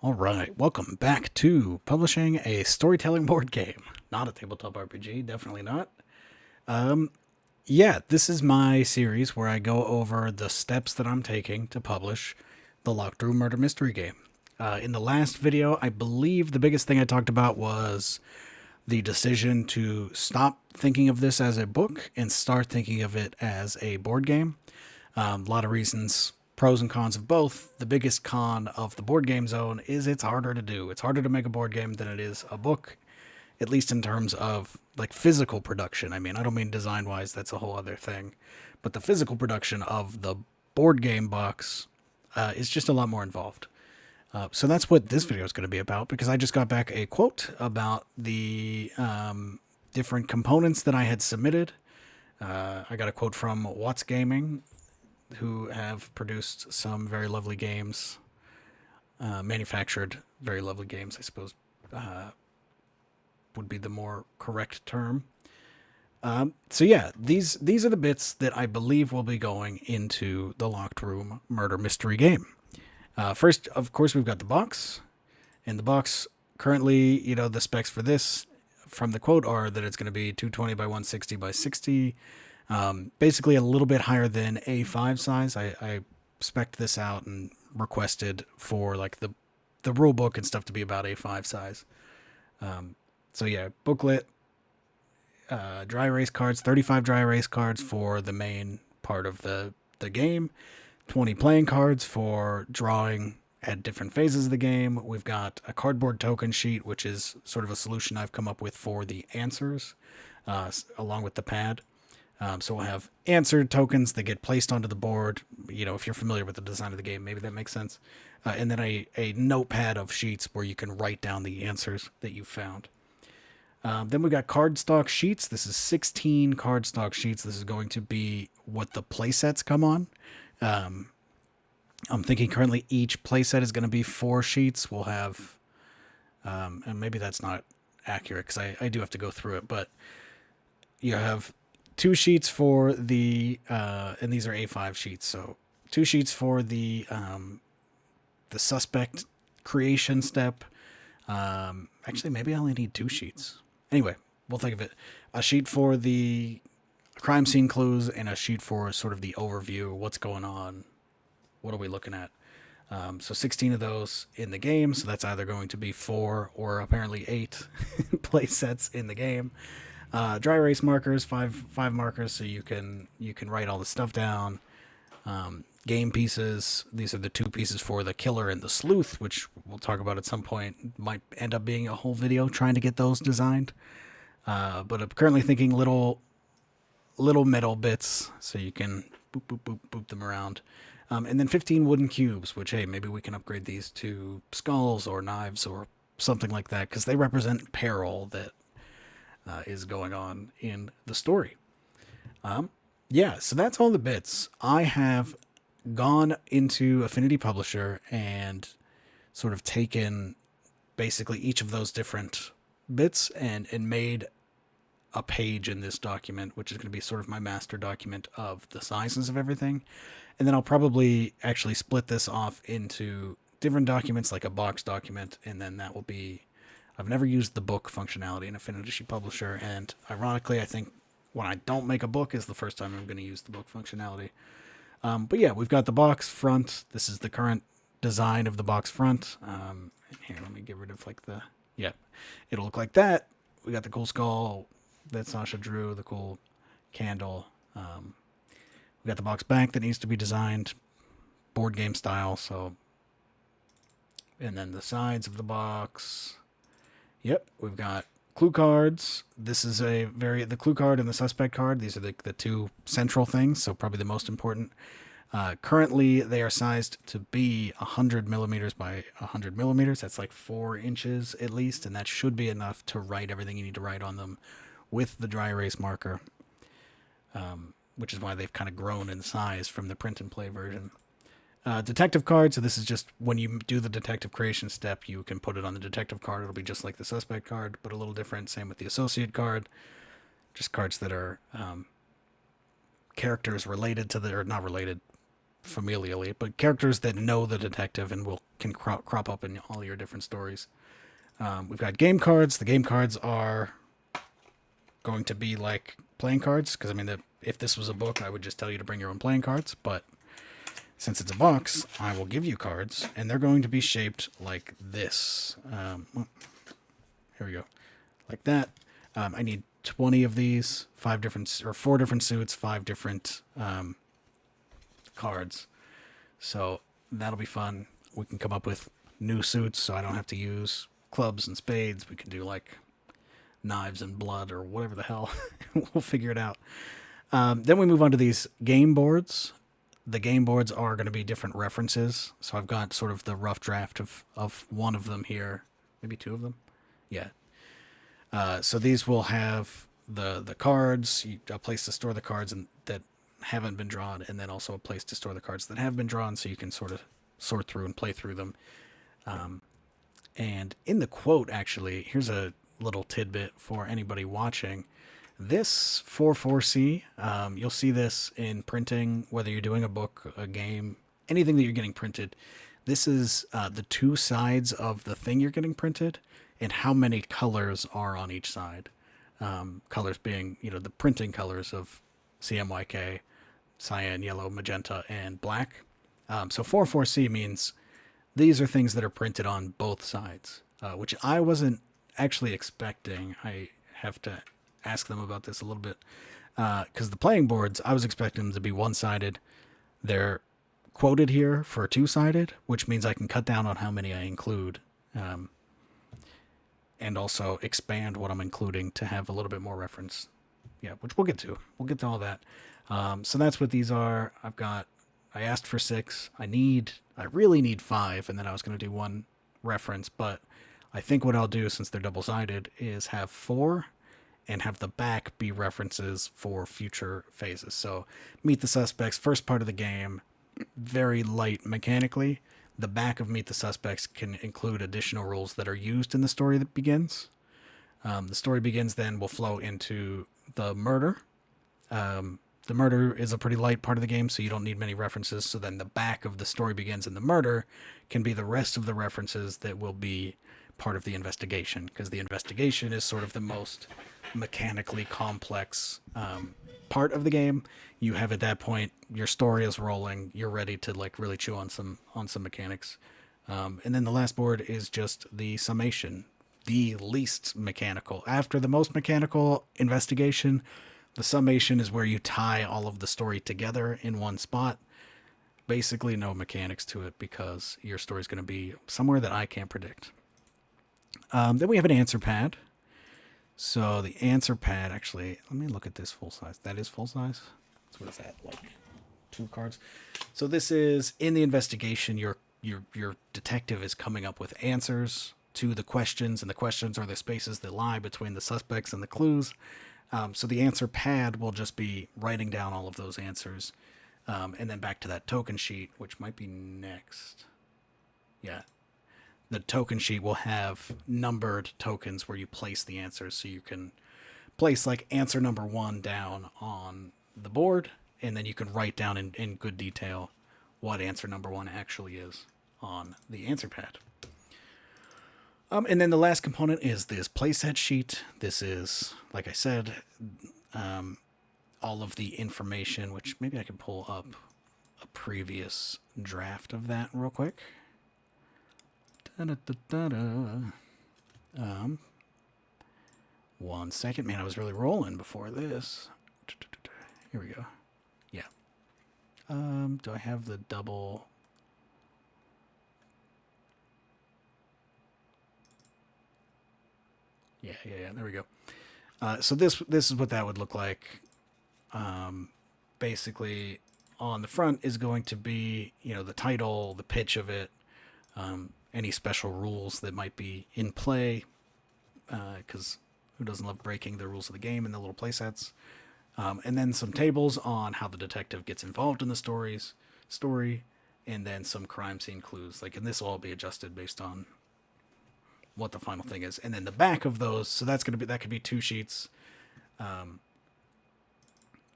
All right, welcome back to publishing a storytelling board game. Not a tabletop RPG, definitely not. Um, yeah, this is my series where I go over the steps that I'm taking to publish the Locked Room Murder Mystery game. In the last video, I believe the biggest thing I talked about was the decision to stop thinking of this as a book and start thinking of it as a board game. A lot of reasons, pros and cons of both. The biggest con of the board game zone is it's harder to do. It's harder to make a board game than it is a book, at least in terms of like physical production. I mean, I don't mean design wise, that's a whole other thing. But the physical production of the board game box is just a lot more involved. So that's what this video is going to be about because I just got back a quote about the different components that I had submitted. I got a quote from Watts Gaming, who have produced some very lovely games, manufactured very lovely games, I suppose would be the more correct term. So yeah, these are the bits that I believe will be going into the Locked Room Murder Mystery game. First, of course, we've got the box. And the box currently, the specs for this from the quote are that it's going to be 220 by 160 by 60. Basically a little bit higher than A5 size. I spec'd this out and requested for like the rule book and stuff to be about A5 size. So yeah, booklet, dry erase cards, 35 dry erase cards for the main part of the game, 20 playing cards for drawing at different phases of the game. We've got a cardboard token sheet, which is sort of a solution I've come up with for the answers, along with the pad. So we'll have answer tokens that get placed onto the board. If you're familiar with the design of the game, maybe that makes sense. And then a notepad of sheets where you can write down the answers that you found. Then we got cardstock sheets. This is 16 cardstock sheets. This is going to be what the playsets come on. I'm thinking currently each playset is going to be 4 sheets. We'll have, and maybe that's not accurate because I do have to go through it, but you have 2 sheets for the, and these are A5 sheets. So 2 sheets for the suspect creation step. Actually, maybe I only need 2 sheets. Anyway, we'll think of it. A sheet for the crime scene clues and a sheet for sort of the overview. What's going on? What are we looking at? So 16 of those in the game. So that's either going to be 4 or apparently 8 play sets in the game. Dry erase markers, five markers, so you can write all the stuff down. Game pieces. These are the 2 pieces for the killer and the sleuth, which we'll talk about at some point. Might end up being a whole video trying to get those designed. But I'm currently thinking little metal bits, so you can boop them around. And then 15 wooden cubes, which, hey, maybe we can upgrade these to skulls or knives or something like that, because they represent peril that is going on in the story. Yeah, so that's all the bits. I have gone into Affinity Publisher and sort of taken basically each of those different bits and made a page in this document, which is going to be sort of my master document of the sizes of everything. And then I'll probably actually split this off into different documents, like a box document, and then that will be... I've never used the book functionality in Affinity Publisher, and ironically, I think when I don't make a book is the first time I'm going to use the book functionality. But yeah, we've got the box front. This is the current design of the box front. Here, let me get rid of yeah, it'll look like that. We got the cool skull that Sasha drew, the cool candle. We got the box back that needs to be designed board game style. So, and then the sides of the box. Yep, we've got clue cards. This is the clue card and the suspect card. These are the 2 central things, so probably the most important. Currently, they are sized to be 100 millimeters by 100 millimeters. That's like 4 inches at least, and that should be enough to write everything you need to write on them with the dry erase marker, which is why they've kind of grown in size from the print and play version. Detective card, so this is just when you do the detective creation step, you can put it on the detective card. It'll be just like the suspect card, but a little different. Same with the associate card. Just cards that are characters related to or not related, familially, but characters that know the detective and can crop up in all your different stories. We've got game cards. The game cards are going to be like playing cards, because I mean, if this was a book, I would just tell you to bring your own playing cards, but since it's a box, I will give you cards, and they're going to be shaped like this. Here we go, like that. I need 20 of these, 4 different suits, 5 different cards. So that'll be fun. We can come up with new suits, so I don't have to use clubs and spades. We can do like knives and blood or whatever the hell. We'll figure it out. Then we move on to these game boards. The game boards are going to be different references. So I've got sort of the rough draft of one of them here. Maybe 2 of them. Yeah. So these will have the cards, a place to store the cards that haven't been drawn, and then also a place to store the cards that have been drawn, so you can sort of sort through and play through them. And in the quote, actually, here's a little tidbit for anybody watching. This 44C, you'll see this in printing, whether you're doing a book, a game, anything that you're getting printed. This is the 2 sides of the thing you're getting printed and how many colors are on each side. Colors being, the printing colors of CMYK, cyan, yellow, magenta, and black. So 44C means these are things that are printed on both sides, which I wasn't actually expecting. I have to ask them about this a little bit, because the playing boards, I was expecting them to be one-sided. They're quoted here for 2-sided, which means I can cut down on how many I include, and also expand what I'm including to have a little bit more reference. Yeah, which we'll get to. We'll get to all that. So that's what these are. I asked for 6. I really need 5, and then I was going to do 1 reference, but I think what I'll do, since they're double-sided, is have 4 and have the back be references for future phases. So Meet the Suspects, first part of the game, very light mechanically. The back of Meet the Suspects can include additional rules that are used in the story that begins. The story begins then will flow into the murder. The murder is a pretty light part of the game, so you don't need many references. So then the back of the story begins and the murder can be the rest of the references that will be part of the investigation, because the investigation is sort of the most mechanically complex part of the game. You have, at that point, your story is rolling, you're ready to like really chew on some mechanics, and then the last board is just the summation, the least mechanical. After the most mechanical investigation, the summation is where you tie all of the story together in one spot. Basically no mechanics to it, because your story is going to be somewhere that I can't predict. Then we have an answer pad. So the answer pad, actually, let me look at this full size. That is full size. So what is that, like 2 cards? So this is, in the investigation, your detective is coming up with answers to the questions, and the questions are the spaces that lie between the suspects and the clues. So the answer pad will just be writing down all of those answers, and then back to that token sheet, which might be next. Yeah. The token sheet will have numbered tokens where you place the answers, so you can place like answer number 1 down on the board, and then you can write down in good detail what answer number 1 actually is on the answer pad. And then the last component is this playset sheet. This is, like I said, all of the information, which maybe I can pull up a previous draft of that real quick. One second. Man, I was really rolling before this. Here we go. Yeah. Do I have the double? Yeah. There we go. So this is what that would look like. Basically, on the front is going to be, the title, the pitch of it, any special rules that might be in play, because who doesn't love breaking the rules of the game in the little playsets? And then some tables on how the detective gets involved in the story, and then some crime scene clues. And this will all be adjusted based on what the final thing is. And then the back of those, so that could be 2 sheets,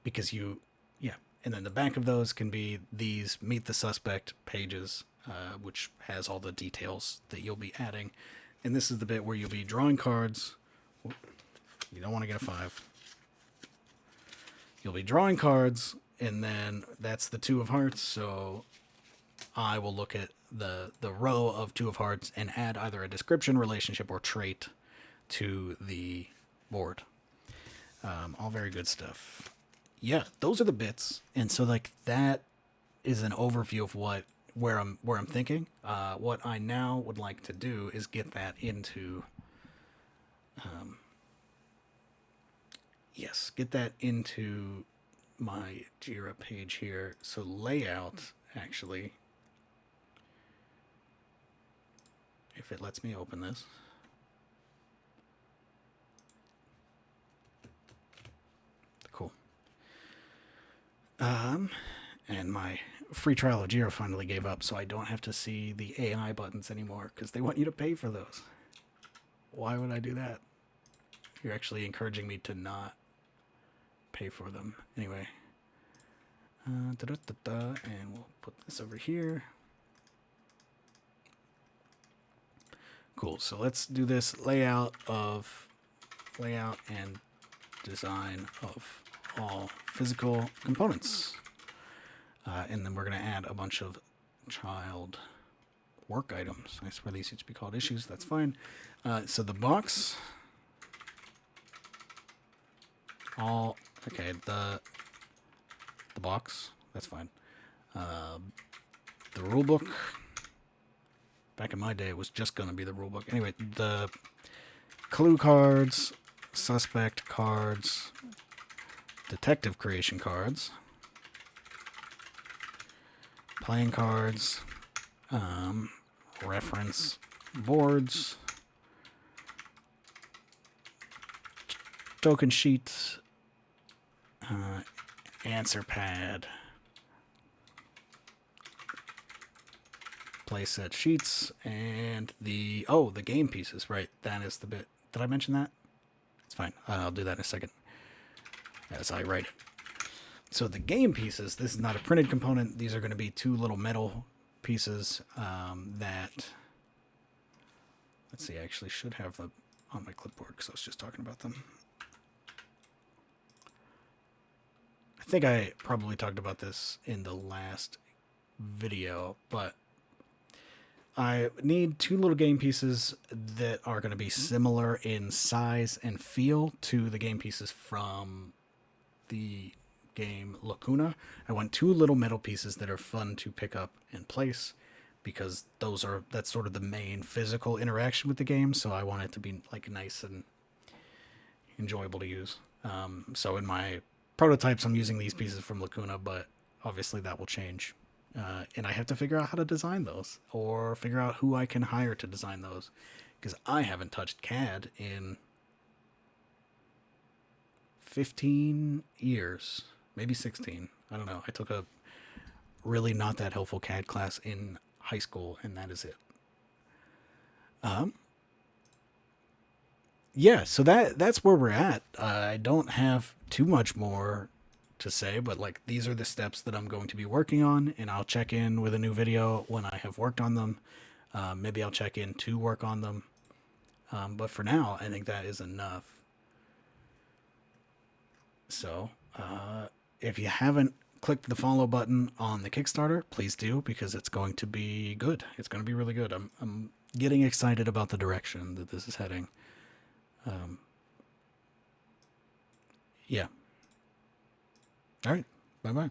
because And then the back of those can be these Meet the Suspect pages, which has all the details that you'll be adding. And this is the bit where you'll be drawing cards. You don't want to get a 5. You'll be drawing cards, and then that's the 2 of hearts. So I will look at the row of 2 of hearts and add either a description, relationship, or trait to the board. All very good stuff. Yeah, those are the bits. And so like that is an overview of where I'm thinking. What I now would like to do is get that into get that into my Jira page here. So layout, actually, if it lets me open this. Cool. And my free trial of Jira finally gave up, so I don't have to see the AI buttons anymore, because they want you to pay for those. Why would I do that? You're actually encouraging me to not pay for them. Anyway. And we'll put this over here. Cool, so let's do this layout and design of all physical components. And then we're going to add a bunch of child work items. I swear these used to be called issues. That's fine. So the box. Okay, the box. That's fine. The rule book. Back in my day, it was just going to be the rule book. Anyway, the clue cards, suspect cards, detective creation cards, playing cards, reference boards, token sheets, answer pad, playset sheets, and the game pieces. Right, that is the bit. Did I mention that? It's fine. I'll do that in a second as I write it. So the game pieces, this is not a printed component. These are going to be 2 little metal pieces that, let's see, I actually should have them on my clipboard because I was just talking about them. I think I probably talked about this in the last video, but I need 2 little game pieces that are going to be similar in size and feel to the game pieces from the game Lacuna. I want 2 little metal pieces that are fun to pick up and place, because that's sort of the main physical interaction with the game. So I want it to be like nice and enjoyable to use. So in my prototypes, I'm using these pieces from Lacuna, but obviously that will change. And I have to figure out how to design those, or figure out who I can hire to design those, because I haven't touched CAD in 15 years, maybe 16. I don't know. I took a really not that helpful CAD class in high school, and that is it. Yeah, so that's where we're at. I don't have too much more to say, but like these are the steps that I'm going to be working on, and I'll check in with a new video when I have worked on them. Maybe I'll check in to work on them. But for now, I think that is enough. So, if you haven't clicked the follow button on the Kickstarter, please do, because it's going to be good. It's going to be really good. I'm getting excited about the direction that this is heading. Yeah. All right. Bye-bye.